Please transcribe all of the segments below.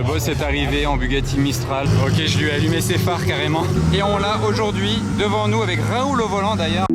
Le boss est arrivé en Bugatti Mistral. Ok, je lui ai allumé ses phares carrément. Et on l'a aujourd'hui devant nous avec Raoul au volant d'ailleurs.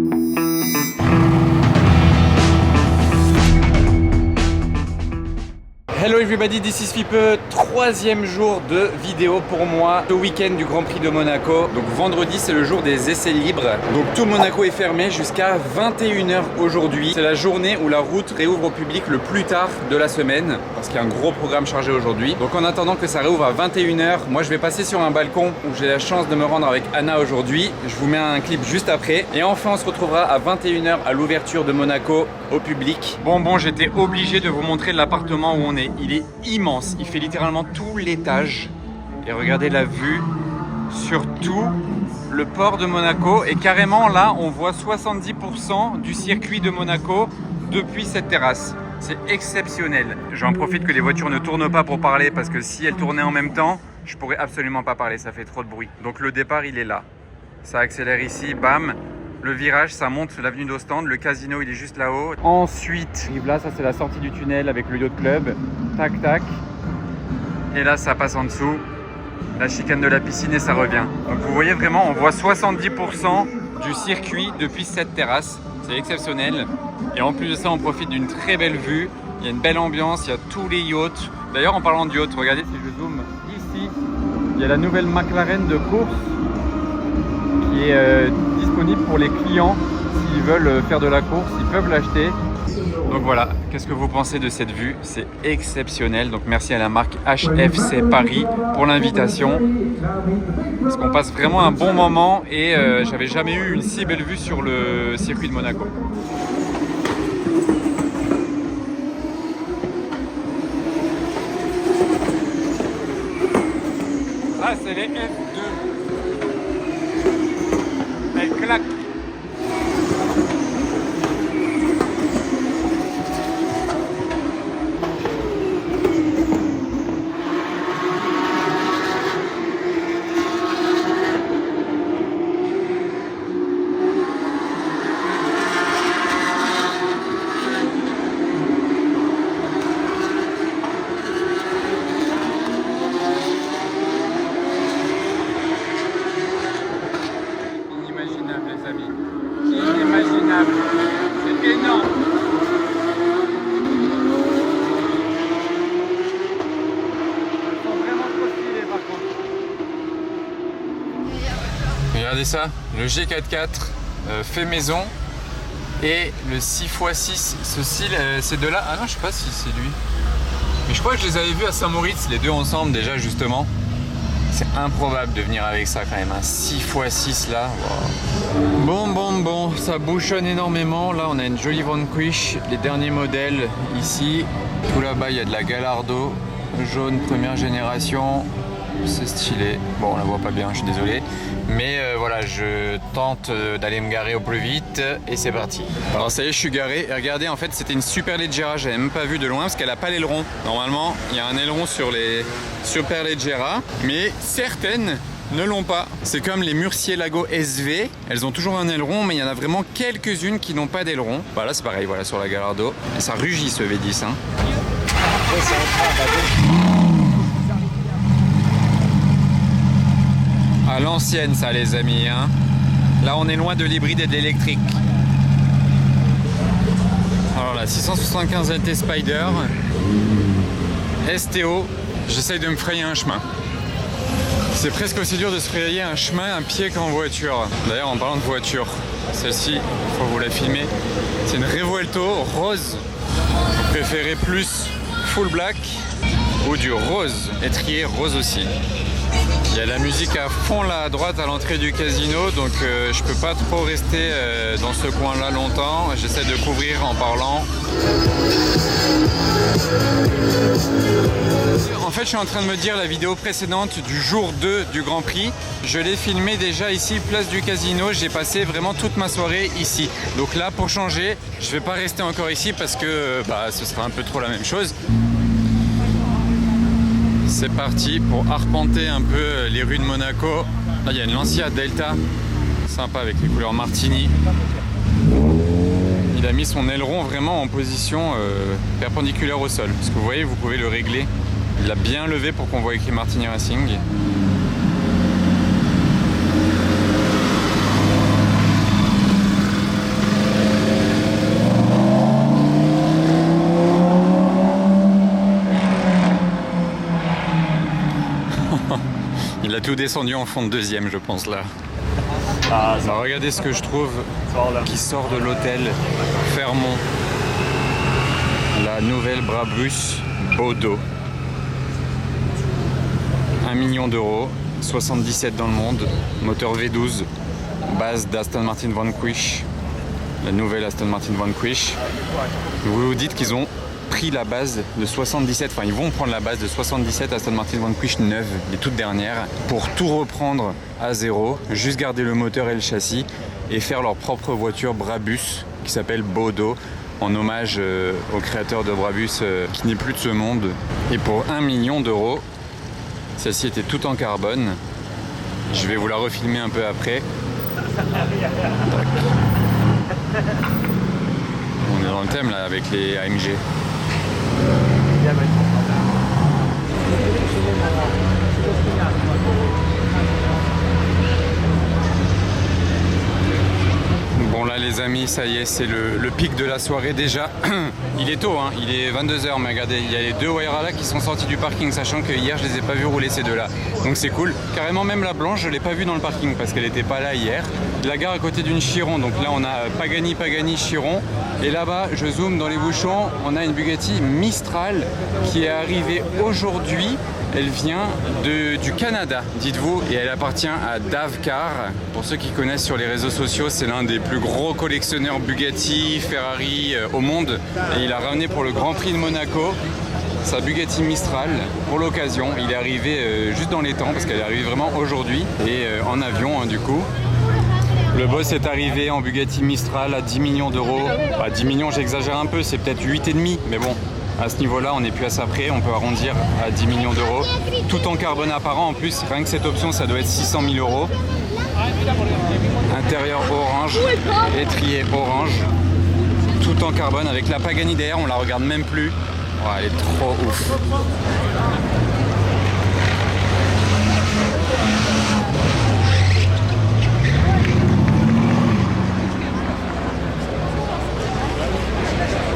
Hello everybody, this is Fipe. Troisième jour de vidéo pour moi, le week-end du Grand Prix de Monaco. Donc vendredi c'est le jour des essais libres. Donc tout Monaco est fermé jusqu'à 21 h aujourd'hui. C'est la journée où la route réouvre au public le plus tard de la semaine. Parce qu'il y a un gros programme chargé aujourd'hui. Donc en attendant que ça réouvre à 21 h, moi je vais passer sur un balcon où j'ai la chance de me rendre avec Anna aujourd'hui. Je vous mets un clip juste après. Et enfin on se retrouvera à 21 h à l'ouverture de Monaco au public. Bon, j'étais obligé de vous montrer l'appartement où on est. Il est immense, il fait littéralement tout l'étage. Et regardez la vue sur tout le port de Monaco. Et carrément là, on voit 70% du circuit de Monaco depuis cette terrasse. C'est exceptionnel. J'en profite que les voitures ne tournent pas pour parler parce que si elles tournaient en même temps, je pourrais absolument pas parler, ça fait trop de bruit. Donc le départ, il est là. Ça accélère ici, bam. Le virage, ça monte l'avenue d'Ostende. Le casino, il est juste là-haut. Ensuite, là, ça c'est la sortie du tunnel avec le yacht club. Tac, tac. Et là, ça passe en dessous. La chicane de la piscine et ça revient. Donc vous voyez vraiment, on voit 70% du circuit depuis cette terrasse. C'est exceptionnel. Et en plus de ça, on profite d'une très belle vue. Il y a une belle ambiance, il y a tous les yachts. D'ailleurs, en parlant de yachts, regardez si je zoome ici. Il y a la nouvelle McLaren de course qui est disponible pour les clients. S'ils veulent faire de la course, ils peuvent l'acheter. Donc voilà, qu'est-ce que vous pensez de cette vue? C'est exceptionnel. Donc merci à la marque HFC Paris pour l'invitation. Parce qu'on passe vraiment un bon moment et j'avais jamais eu une si belle vue sur le circuit de Monaco. Ah, c'est les F2. Elle claque. Inimaginable, c'est énorme. Elles sont vraiment trop stylées par contre. Regardez ça, le G44 fait maison et le 6x6, ceci c'est de là. Ah non, je sais pas si c'est lui. Mais je crois que je les avais vus à Saint-Moritz, les deux ensemble déjà justement. C'est improbable de venir avec ça quand même, un 6x6 là. Wow. Bon, ça bouchonne énormément. Là on a une jolie Vanquish, les derniers modèles ici. Tout là-bas il y a de la Gallardo, jaune première génération. C'est stylé. Bon, on la voit pas bien, je suis désolé. Mais voilà, je tente d'aller me garer au plus vite et c'est parti. Alors ça y est, je suis garé. Et regardez, en fait, c'était une Superleggera. J'avais même pas vu de loin parce qu'elle a pas l'aileron. Normalement, il y a un aileron sur les Superleggera, mais certaines ne l'ont pas. C'est comme les Murcielago SV. Elles ont toujours un aileron, mais il y en a vraiment quelques-unes qui n'ont pas d'aileron. Voilà, c'est pareil, voilà, sur la Gallardo. Et ça rugit ce V10, hein. À l'ancienne ça les amis, hein. Là on est loin de l'hybride et de l'électrique. Alors là 675 LT Spider STO, j'essaye de me frayer un chemin. C'est presque aussi dur de se frayer un chemin à pied qu'en voiture. D'ailleurs en parlant de voiture, celle-ci, il faut vous la filmer. C'est une Revuelto rose. Vous préférez plus full black ou du rose, étrier rose aussi. Il y a la musique à fond là à droite à l'entrée du casino, donc je peux pas trop rester dans ce coin là longtemps. J'essaie de couvrir en parlant. En fait je suis en train de me dire la vidéo précédente du jour 2 du Grand Prix, je l'ai filmé déjà ici place du casino, j'ai passé vraiment toute ma soirée ici. Donc là pour changer, je vais pas rester encore ici parce que ce sera un peu trop la même chose. C'est parti pour arpenter un peu les rues de Monaco. Là il y a une Lancia Delta, sympa avec les couleurs Martini. Il a mis son aileron vraiment en position perpendiculaire au sol. Parce que vous voyez, vous pouvez le régler Il a bien levé pour qu'on voit écrit Martini Racing. Il a tout descendu en fond de deuxième, je pense, là. Alors, regardez ce que je trouve qui sort de l'hôtel Fermont. La nouvelle Brabus Bodo. 1 million d'euros, 77 dans le monde, moteur V12, base d'Aston Martin Vanquish, la nouvelle Aston Martin Vanquish. Vous vous dites qu'ils ont pris la base de 77, enfin ils vont prendre la base de 77 Aston Martin Vanquish 9, les toutes dernières, pour tout reprendre à zéro, juste garder le moteur et le châssis et faire leur propre voiture Brabus qui s'appelle Bodo, en hommage au créateur de Brabus qui n'est plus de ce monde. Et pour 1 million d'euros, celle-ci était toute en carbone. Je vais vous la refilmer un peu après. Tac. On est dans le thème là avec les AMG. Bon là les amis, ça y est, c'est le pic de la soirée déjà. Il est tôt, hein, il est 22h, mais regardez, il y a les deux Wayra là qui sont sortis du parking, sachant que hier je les ai pas vus rouler ces deux là. Donc c'est cool. Carrément même la blanche, je l'ai pas vue dans le parking parce qu'elle était pas là hier. La gare à côté d'une Chiron, donc là on a Pagani, Chiron. Et là-bas, je zoome dans les bouchons, on a une Bugatti Mistral qui est arrivée aujourd'hui. Elle vient du Canada, dites-vous, et elle appartient à Davcar. Pour ceux qui connaissent sur les réseaux sociaux, c'est l'un des plus gros collectionneurs Bugatti, Ferrari au monde. Et il a ramené pour le Grand Prix de Monaco sa Bugatti Mistral pour l'occasion. Il est arrivé juste dans les temps parce qu'elle est arrivée vraiment aujourd'hui et en avion hein, du coup. Le boss est arrivé en Bugatti Mistral à 10 millions d'euros. Bah, 10 millions, j'exagère un peu, c'est peut-être 8,5, mais bon. À ce niveau-là, on n'est plus à ça près, on peut arrondir à 10 millions d'euros. Tout en carbone apparent, en plus, rien que cette option, ça doit être 600 000 euros. Intérieur orange, étrier orange, tout en carbone avec la Pagani derrière, on la regarde même plus. Oh, elle est trop ouf.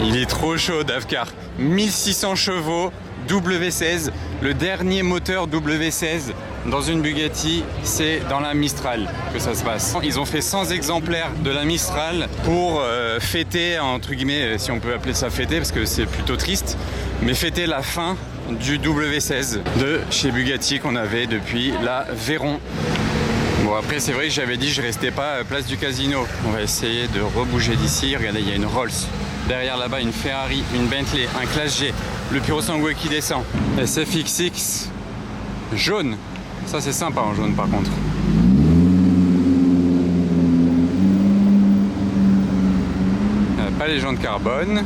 Il est trop chaud Davcar, 1600 chevaux, W16, le dernier moteur W16 dans une Bugatti, c'est dans la Mistral que ça se passe. Ils ont fait 100 exemplaires de la Mistral pour fêter, entre guillemets, si on peut appeler ça fêter parce que c'est plutôt triste, mais fêter la fin du W16 de chez Bugatti qu'on avait depuis la Veyron. Bon après c'est vrai que j'avais dit je restais pas à place du casino. On va essayer de rebouger d'ici. Regardez, il y a une Rolls. Derrière là-bas une Ferrari, une Bentley, un Classe G, le Puro Sangue qui descend. SFX jaune. Ça c'est sympa en jaune par contre. Pas les jantes carbone.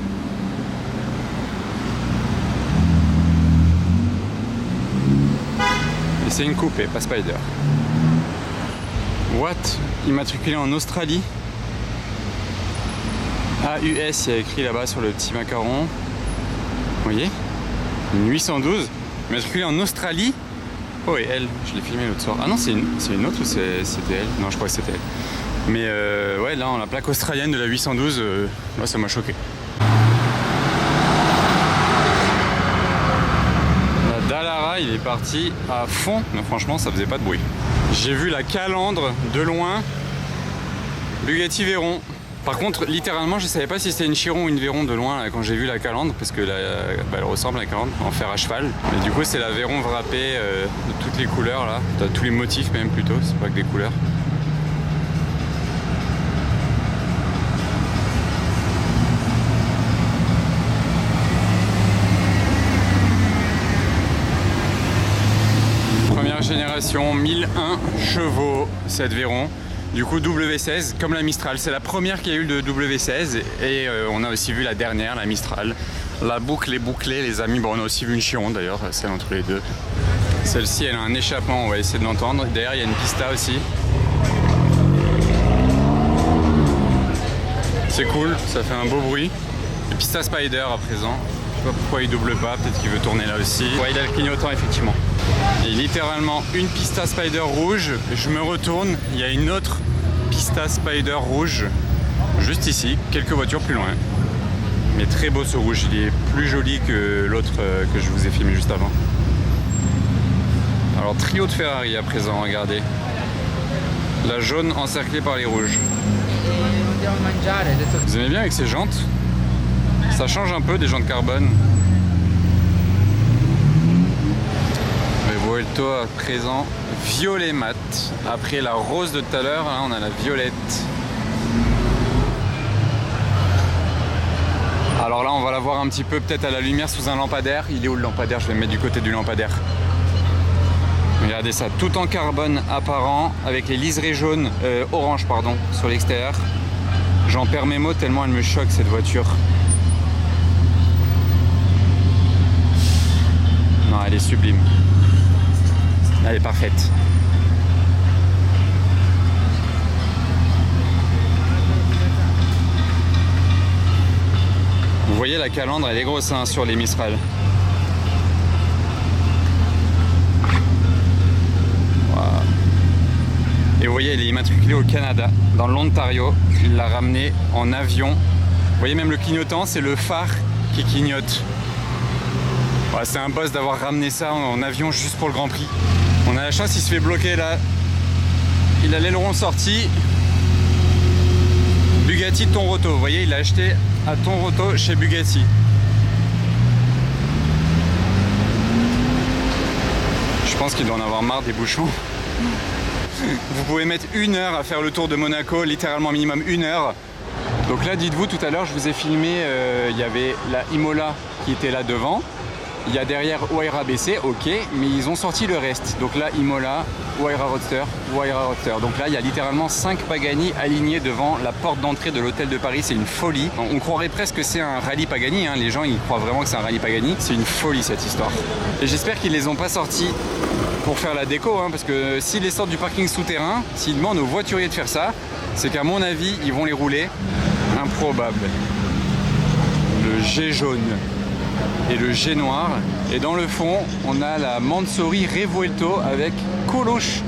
Et c'est une coupée, pas Spider. What? Immatriculé en Australie. AUS, il y a écrit là-bas sur le petit macaron. Vous voyez? Une 812. Immatriculé en Australie. Oh, et elle, je l'ai filmé l'autre soir. Ah non, c'est une autre ou c'était elle? Non, je crois que c'était elle. Mais ouais, là, on a la plaque australienne de la 812. Là, ça m'a choqué. La Dallara, il est parti à fond. Mais franchement, ça faisait pas de bruit. J'ai vu la calandre de loin. Bugatti Veyron. Par contre, littéralement, je savais pas si c'était une Chiron ou une Veyron de loin là, quand j'ai vu la calandre, parce que elle ressemble à la calandre en fer à cheval. Mais du coup, c'est la Veyron wrappée de toutes les couleurs là, de tous les motifs même plutôt, c'est pas que des couleurs. Première génération, 1001 chevaux cette Veyron. Du coup W16 comme la Mistral, c'est la première qui a eu le W16 et on a aussi vu la dernière, la Mistral. La boucle est bouclée les amis, bon on a aussi vu une Chiron d'ailleurs, celle entre les deux. Celle-ci elle a un échappement, on va essayer de l'entendre. Derrière il y a une pista aussi. C'est cool, ça fait un beau bruit. Et pista Spider à présent. sais pas pourquoi il double pas, peut-être qu'il veut tourner là aussi. Ouais, il a le clignotant effectivement. Et littéralement une Pista Spider rouge, je me retourne, il y a une autre Pista Spider rouge, juste ici, quelques voitures plus loin. Mais très beau ce rouge, il est plus joli que l'autre que je vous ai filmé juste avant. Alors trio de Ferrari à présent, regardez. La jaune encerclée par les rouges. Vous aimez bien avec ces jantes? Ça change un peu des jantes carbone. Revuelto à présent, violet mat. Après la rose de tout à l'heure, on a la violette. Alors là, on va la voir un petit peu peut-être à la lumière sous un lampadaire. Il est où le lampadaire? Je vais me mettre du côté du lampadaire. Regardez ça, tout en carbone apparent, avec les liserés jaunes, orange pardon, sur l'extérieur. J'en perds mes mots tellement elle me choque cette voiture. Non, elle est sublime. Elle est parfaite. Vous voyez la calandre, elle est grosse hein, sur les Mistral. Wow. Et vous voyez, elle est immatriculée au Canada, dans l'Ontario. Il l'a ramenée en avion. Vous voyez même le clignotant, c'est le phare qui clignote. Ouais, c'est un boss d'avoir ramené ça en avion juste pour le Grand Prix. On a la chance, il se fait bloquer là. Il a l'aileron sorti. Bugatti Tonroto, vous voyez, il a acheté à Tonroto chez Bugatti. Je pense qu'il doit en avoir marre des bouchons. Vous pouvez mettre 1 heure à faire le tour de Monaco, littéralement minimum 1 heure. Donc là, dites-vous, tout à l'heure, je vous ai filmé, il y avait la Imola qui était là devant. Il y a derrière Huayra BC, ok, mais ils ont sorti le reste. Donc là, Imola, Huayra Roadster, Huayra Roadster. Donc là, il y a littéralement 5 Pagani alignés devant la porte d'entrée de l'hôtel de Paris. C'est une folie. On croirait presque que c'est un rallye Pagani. Hein. Les gens, ils croient vraiment que c'est un rallye Pagani. C'est une folie cette histoire. Et j'espère qu'ils les ont pas sortis pour faire la déco, hein, parce que s'ils les sortent du parking souterrain, s'ils demandent aux voituriers de faire ça, c'est qu'à mon avis, ils vont les rouler. Improbable. Le G jaune et le G noir, et dans le fond on a la Mansory Revuelto avec Coloche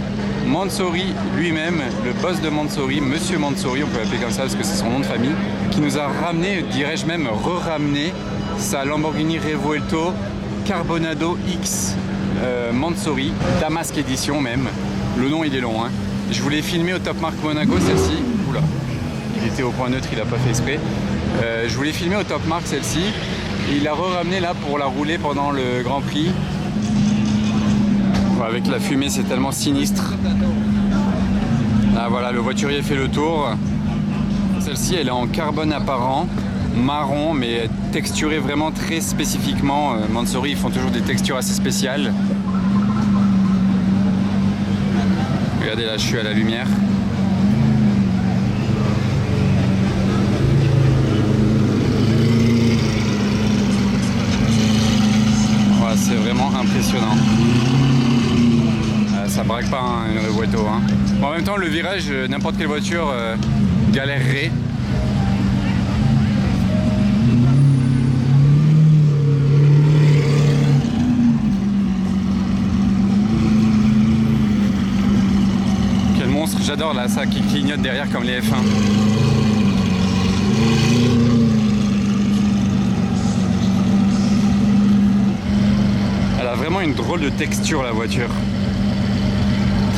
Mansory lui-même, le boss de Mansory, Monsieur Mansory, on peut l'appeler comme ça parce que c'est son nom de famille, qui nous a ramené, dirais-je même re-ramené sa Lamborghini Revuelto Carbonado X Mansory, Damask édition même. Le nom il est long hein. Je voulais filmer au Top Mark Monaco celle-ci. Oula, il était au point neutre, il a pas fait exprès. Je voulais filmer au Top Mark celle-ci. Et il l'a re-ramené là pour la rouler pendant le Grand Prix. Avec la fumée, c'est tellement sinistre. Là voilà, le voiturier fait le tour. Celle-ci, elle est en carbone apparent, marron, mais texturée vraiment très spécifiquement. Mansory, ils font toujours des textures assez spéciales. Regardez là, je suis à la lumière. C'est vraiment impressionnant. Ça braque pas hein, une Revuelto. Hein. Bon, en même temps, le virage, n'importe quelle voiture galérerait. Quel monstre, j'adore là, ça qui clignote derrière comme les F1. Elle a vraiment une drôle de texture la voiture.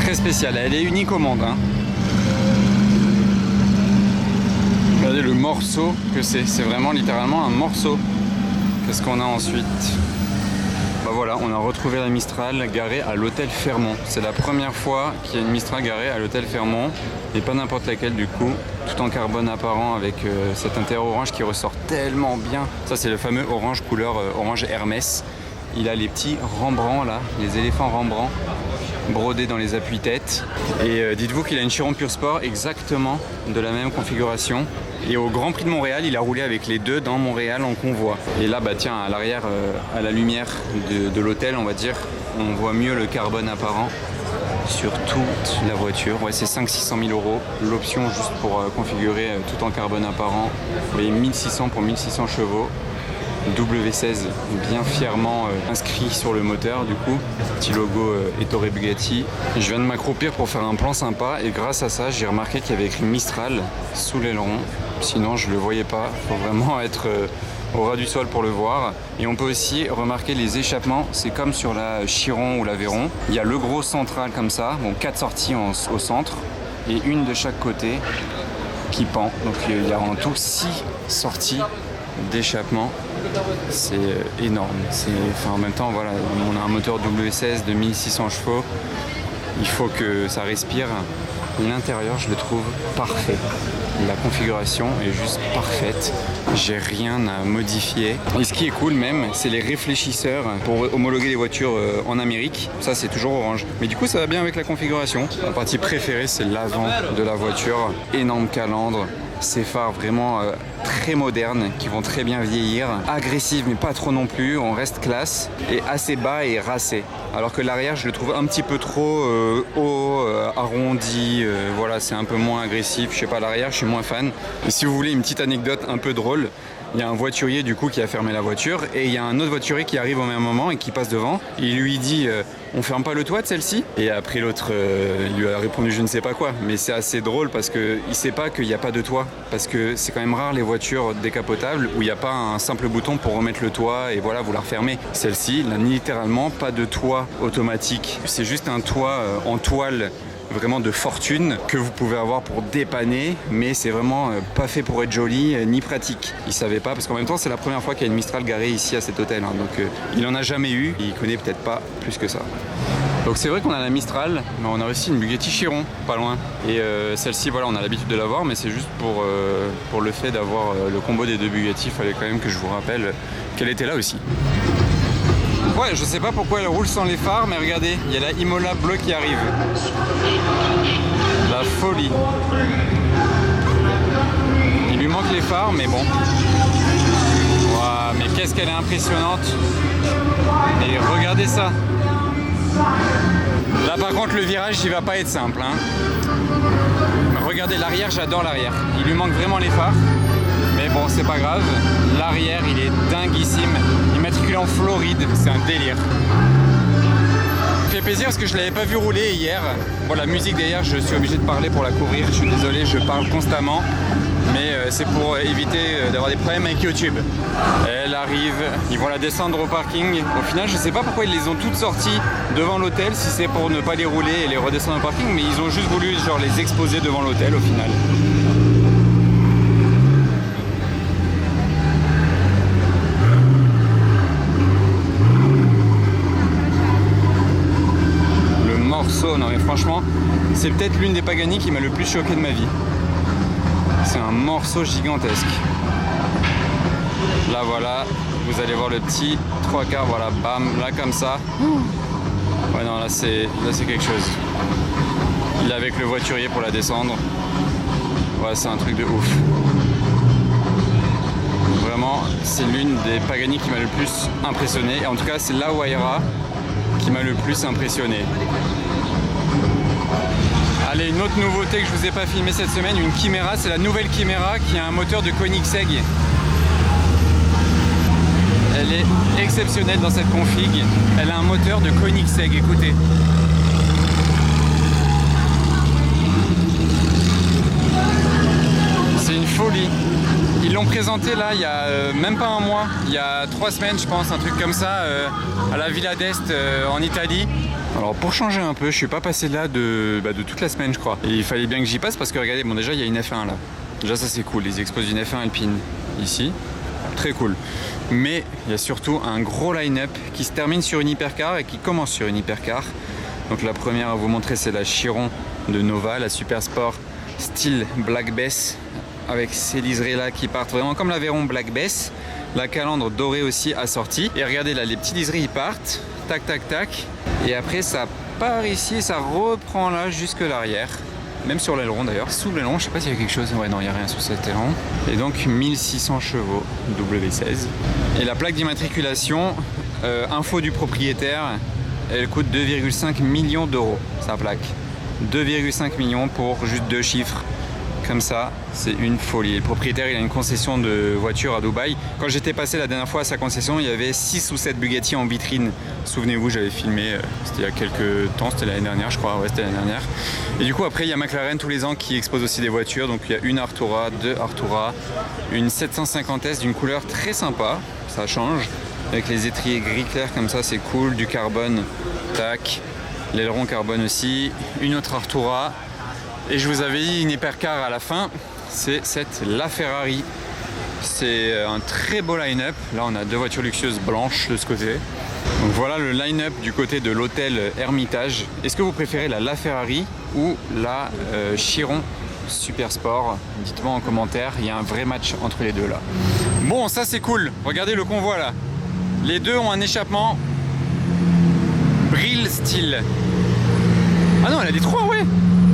Très spéciale, elle est unique au monde. Hein. Regardez le morceau que c'est vraiment littéralement un morceau. Qu'est-ce qu'on a ensuite? Bah voilà, on a retrouvé la Mistral garée à l'hôtel Fairmont. C'est la première fois qu'il y a une Mistral garée à l'hôtel Fairmont. Et pas n'importe laquelle du coup, tout en carbone apparent avec cet intérieur orange qui ressort tellement bien. Ça c'est le fameux orange couleur orange Hermès. Il a les petits Rembrandt là, les éléphants Rembrandt brodés dans les appuis-têtes. Et dites-vous qu'il a une Chiron Pure Sport exactement de la même configuration. Et au Grand Prix de Montréal, il a roulé avec les deux dans Montréal en convoi. Et là, bah tiens, à l'arrière, à la lumière de l'hôtel, on va dire, on voit mieux le carbone apparent sur toute la voiture. Ouais, c'est 500-600 000 euros. L'option juste pour configurer tout en carbone apparent. Vous voyez, 1600 pour 1600 chevaux. W16 bien fièrement inscrit sur le moteur du coup. Petit logo Ettore Bugatti. Je viens de m'accroupir pour faire un plan sympa et grâce à ça j'ai remarqué qu'il y avait écrit Mistral sous l'aileron. Sinon je le voyais pas, il faut vraiment être au ras du sol pour le voir. Et on peut aussi remarquer les échappements, c'est comme sur la Chiron ou l'Aveyron. Il y a le gros central comme ça, bon 4 sorties au centre et une de chaque côté qui pend. Donc il y a en tout 6 sorties d'échappement. C'est énorme. En même temps, voilà, on a un moteur W16 de 1600 chevaux. Il faut que ça respire. L'intérieur, je le trouve parfait. La configuration est juste parfaite. J'ai rien à modifier. Et ce qui est cool même, c'est les réfléchisseurs pour homologuer les voitures en Amérique. Ça, c'est toujours orange. Mais du coup, ça va bien avec la configuration. Ma partie préférée, c'est l'avant de la voiture. Énorme calandre. Ces phares vraiment très modernes qui vont très bien vieillir, agressifs mais pas trop non plus, on reste classe et assez bas et racé. Alors que l'arrière je le trouve un petit peu trop haut, arrondi, voilà c'est un peu moins agressif, je sais pas l'arrière je suis moins fan. Et si vous voulez une petite anecdote un peu drôle, il y a un voiturier du coup qui a fermé la voiture et il y a un autre voiturier qui arrive au même moment et qui passe devant. Il lui dit on ferme pas le toit de celle-ci? Et après l'autre il lui a répondu je ne sais pas quoi. Mais c'est assez drôle parce qu'il sait pas qu'il n'y a pas de toit. Parce que c'est quand même rare les voitures décapotables où il n'y a pas un simple bouton pour remettre le toit et voilà vous la refermez. Celle-ci, il n'a littéralement pas de toit automatique. C'est juste un toit en toile vraiment de fortune que vous pouvez avoir pour dépanner, mais c'est vraiment pas fait pour être joli ni pratique. Il savait pas parce qu'en même temps c'est la première fois qu'il y a une Mistral garée ici à cet hôtel, hein, donc il en a jamais eu, il connaît peut-être pas plus que ça. Donc c'est vrai qu'on a la Mistral, mais on a aussi une Bugatti Chiron, pas loin. Et celle-ci, voilà, on a l'habitude de l'avoir, mais c'est juste pour le fait d'avoir le combo des deux Bugatti, il fallait quand même que je vous rappelle qu'elle était là aussi. Ouais, je sais pas pourquoi elle roule sans les phares, mais regardez, il y a la Imola bleue qui arrive. La folie. Il lui manque les phares, mais bon. Wow, mais qu'est-ce qu'elle est impressionnante. Et regardez ça. Là par contre le virage il va pas être simple, hein. Regardez l'arrière, j'adore l'arrière. Il lui manque vraiment les phares. Mais bon, c'est pas grave. L'arrière, il est dinguissime. Immatriculé en Floride, c'est un délire. Ça fait plaisir parce que je l'avais pas vu rouler hier. Bon, la musique derrière, je suis obligé de parler pour la couvrir. Je suis désolé, je parle constamment. Mais c'est pour éviter d'avoir des problèmes avec YouTube. Elle arrive, ils vont la descendre au parking. Au final, je sais pas pourquoi ils les ont toutes sorties devant l'hôtel, si c'est pour ne pas les rouler et les redescendre au parking, mais ils ont juste voulu genre les exposer devant l'hôtel au final. Non mais franchement, c'est peut-être l'une des Pagani qui m'a le plus choqué de ma vie. C'est un morceau gigantesque. Là voilà, vous allez voir le petit 3/4, voilà, bam, là comme ça. Ouais non, là c'est quelque chose. Il est avec le voiturier pour la descendre. Ouais, c'est un truc de ouf. Vraiment, c'est l'une des Pagani qui m'a le plus impressionné. Et en tout cas, c'est la Huayra qui m'a le plus impressionné. Allez, une autre nouveauté que je vous ai pas filmé cette semaine, une Chimera, c'est la nouvelle Chimera qui a un moteur de Koenigsegg. Elle est exceptionnelle dans cette config. Elle a un moteur de Koenigsegg, écoutez. C'est une folie. Ils l'ont présenté là il y a même pas un mois, il y a 3 semaines je pense, un truc comme ça, à la Villa d'Est en Italie. Alors pour changer un peu, je suis pas passé là de toute la semaine je crois. Et il fallait bien que j'y passe parce que regardez, bon déjà il y a une F1 là. Déjà ça c'est cool, ils exposent une F1 Alpine ici. Très cool. Mais il y a surtout un gros line-up qui se termine sur une hypercar et qui commence sur une hypercar. Donc la première à vous montrer c'est la Chiron de Nova, la Super Sport style Black Bess, avec ces liserés là qui partent vraiment comme l'Aveyron Black Bess. La calandre dorée aussi assortie. Et regardez là, les petits liserés ils partent, tac tac tac. Et après ça part ici, ça reprend là jusque l'arrière. Même sur l'aileron d'ailleurs. Sous l'aileron, je sais pas s'il y a quelque chose. Ouais non, il n'y a rien sous cet aileron. Et donc 1600 chevaux W16. Et la plaque d'immatriculation, info du propriétaire, elle coûte 2,5 millions d'euros, sa plaque. 2,5 millions pour juste 2 chiffres. comme ça, c'est une folie. Le propriétaire, il a une concession de voitures à Dubaï. Quand j'étais passé la dernière fois à sa concession, il y avait 6 ou 7 Bugatti en vitrine. Souvenez-vous, j'avais filmé, c'était il y a quelques temps, c'était l'année dernière, je crois, ouais, c'était l'année dernière. Et du coup, après, il y a McLaren tous les ans qui expose aussi des voitures. Donc, il y a une Artura, deux Artura, une 750S d'une couleur très sympa, ça change. Avec les étriers gris clair comme ça, c'est cool, du carbone, tac. L'aileron carbone aussi, une autre Artura. Et je vous avais dit une hypercar à la fin, c'est cette LaFerrari. C'est un très beau line-up. Là, on a deux voitures luxueuses blanches de ce côté. Donc voilà le line-up du côté de l'hôtel Hermitage. Est-ce que vous préférez la LaFerrari ou la Chiron Super Sport? Dites-moi en commentaire, il y a un vrai match entre les deux là. Bon, ça c'est cool. Regardez le convoi là. Les deux ont un échappement Brill Steel. Ah non, elle a les trois, ouais.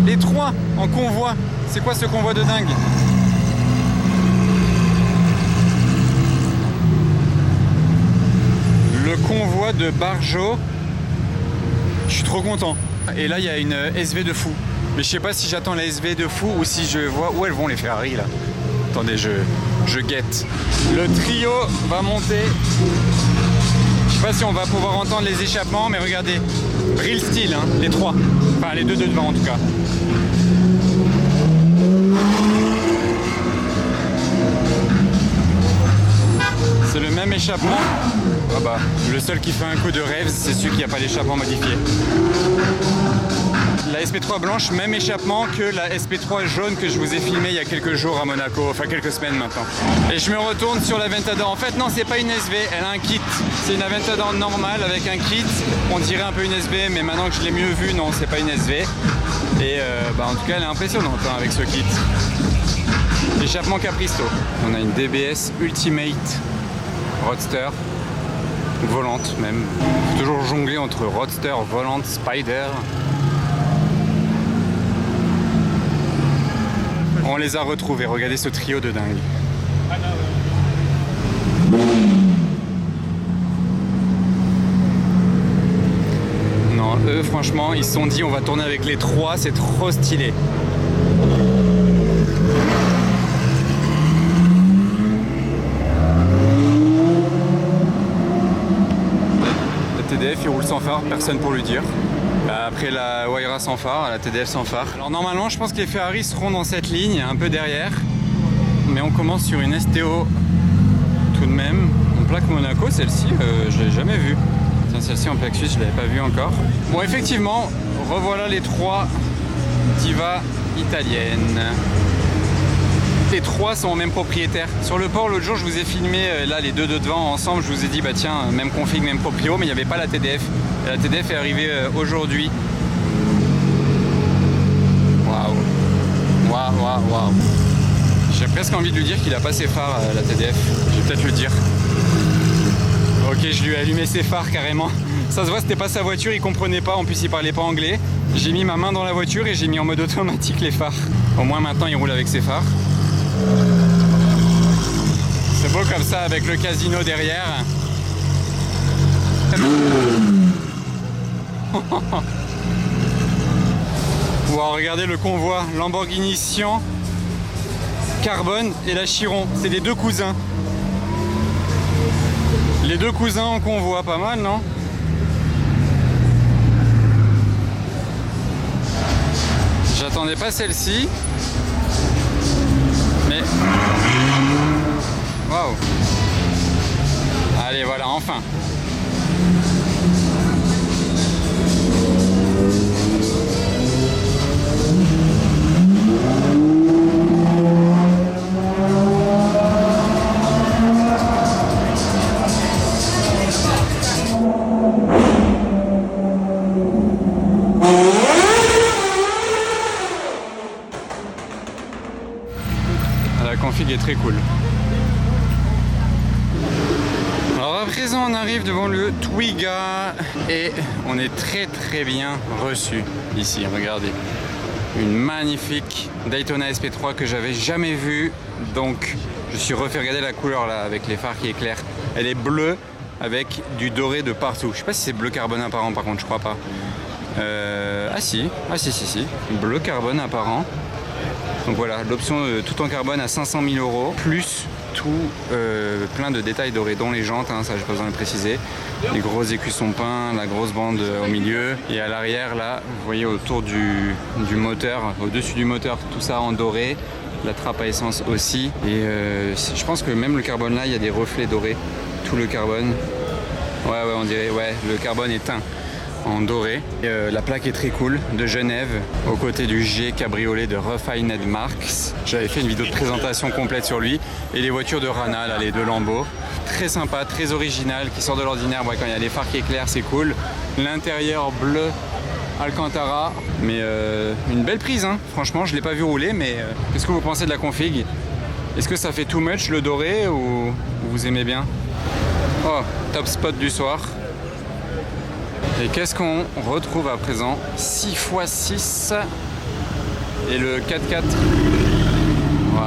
Les trois en convoi. C'est quoi ce convoi de dingue? Le convoi de Barjo. Je suis trop content. Et là, il y a une SV de fou. Mais je sais pas si j'attends la SV de fou ou si je vois où elles vont les Ferrari là. Attendez, je guette. Le trio va monter. Je sais pas si on va pouvoir entendre les échappements, mais regardez. Brill Steel, hein, les trois. Enfin, les deux de devant en tout cas. C'est le même échappement. Ah bah, le seul qui fait un coup de rêve, c'est celui qui n'a pas l'échappement modifié. La SP3 blanche, même échappement que la SP3 jaune que je vous ai filmé il y a quelques jours à Monaco, enfin quelques semaines maintenant. Et je me retourne sur la Aventador. En fait non, c'est pas une SV, elle a un kit. C'est une Aventador normale avec un kit. On dirait un peu une SV, mais maintenant que je l'ai mieux vu, non, c'est pas une SV. Et bah, en tout cas, elle est impressionnante hein, avec ce kit. Échappement Capristo. On a une DBS Ultimate Roadster. Volante même. Faut toujours jongler entre Roadster, volante, Spider. On les a retrouvés, regardez ce trio de dingue. Non, eux franchement, ils se sont dit on va tourner avec les trois, c'est trop stylé. La TDF il roule sans phare, personne pour lui dire. Après la Huayra sans phare, la TDF sans phare. Alors normalement je pense que les Ferrari seront dans cette ligne, un peu derrière. Mais on commence sur une STO tout de même. En plaque Monaco, celle-ci, je l'ai jamais vue. Tiens, celle-ci en plaque suisse, je l'avais pas vue encore. Bon, effectivement, revoilà les trois divas italiennes. Les trois sont au même propriétaire. Sur le port, l'autre jour, je vous ai filmé là les deux de devant ensemble. Je vous ai dit, bah tiens, même config, même proprio, mais il n'y avait pas la TDF. Et la TDF est arrivée aujourd'hui. Waouh! Waouh, waouh, waouh! J'ai presque envie de lui dire qu'il a pas ses phares, la TDF. Je vais peut-être le dire. Ok, je lui ai allumé ses phares carrément. Ça se voit, c'était pas sa voiture, il comprenait pas. En plus, il parlait pas anglais. J'ai mis ma main dans la voiture et j'ai mis en mode automatique les phares. Au moins, maintenant, il roule avec ses phares. C'est beau comme ça avec le casino derrière. Wow, regardez le convoi, Lamborghini Sian, Carbone et la Chiron, c'est les deux cousins. Les deux cousins en convoi, pas mal non? J'attendais pas celle-ci. Mais... Waouh! Allez, voilà, enfin! La config est très cool. Alors à présent on arrive devant le Twiga et on est très bien reçu ici, regardez. Une magnifique Daytona SP3 que j'avais jamais vue, donc je suis refait regarder la couleur là avec les phares qui éclairent. Elle est bleue avec du doré de partout. Je sais pas si c'est bleu carbone apparent par contre, je crois pas. Ah si, bleu carbone apparent. Donc voilà, l'option tout en carbone à 500 000 €, plus tout plein de détails dorés, dont les jantes, hein, ça j'ai pas besoin de le préciser, les gros écussons peints, la grosse bande au milieu, et à l'arrière là, vous voyez autour du moteur, au-dessus du moteur, tout ça en doré, la trappe à essence aussi, et je pense que même le carbone là, il y a des reflets dorés, tout le carbone, ouais on dirait, ouais, le carbone est teint en doré. Et, la plaque est très cool, de Genève, aux côtés du G cabriolet de Refined Marks. J'avais fait une vidéo de présentation complète sur lui. Et les voitures de Rana, là, les deux Lambo. Très sympa, très original, qui sort de l'ordinaire. Ouais, quand il y a les phares qui éclairent, c'est cool. L'intérieur bleu Alcantara, mais une belle prise, hein. Franchement, je ne l'ai pas vu rouler, mais qu'est-ce que vous pensez de la config? Est-ce que ça fait too much le doré ou vous aimez bien? Oh, top spot du soir. Et qu'est-ce qu'on retrouve à présent? 6x6 et le 4x4. Wow.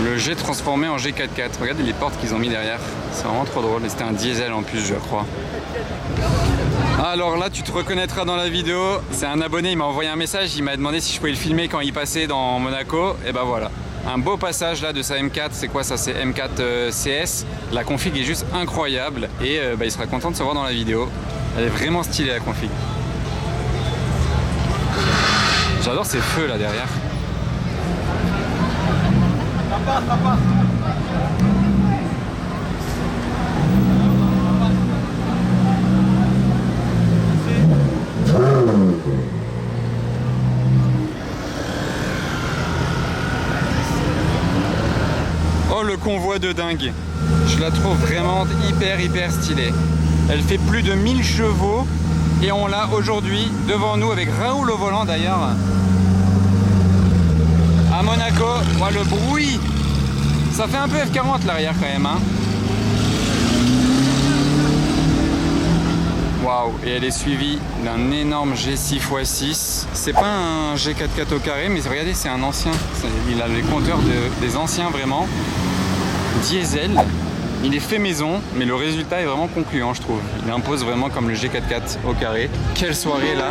Le G transformé en G4x4. Regardez les portes qu'ils ont mis derrière. C'est vraiment trop drôle. Et c'était un diesel en plus, je crois. Alors là, tu te reconnaîtras dans la vidéo. C'est un abonné, il m'a envoyé un message. Il m'a demandé si je pouvais le filmer quand il passait dans Monaco. Et ben voilà. Un beau passage là de sa M4, c'est quoi ça? C'est M4 CS. La config est juste incroyable et il sera content de se voir dans la vidéo. Elle est vraiment stylée la config. J'adore ces feux là derrière. Oh le convoi de dingue. Je la trouve vraiment hyper stylée. Elle fait plus de 1000 chevaux et on l'a aujourd'hui devant nous avec Raoul au volant d'ailleurs. À Monaco, oh, le bruit. Ça fait un peu F40 l'arrière quand même, hein. Waouh, et elle est suivie d'un énorme G6x6. C'est pas un G4x4 au carré, mais regardez, c'est un ancien. Il a les compteurs des anciens vraiment. Diesel. Il est fait maison, mais le résultat est vraiment concluant, je trouve. Il impose vraiment comme le G4x4 au carré. Quelle soirée là!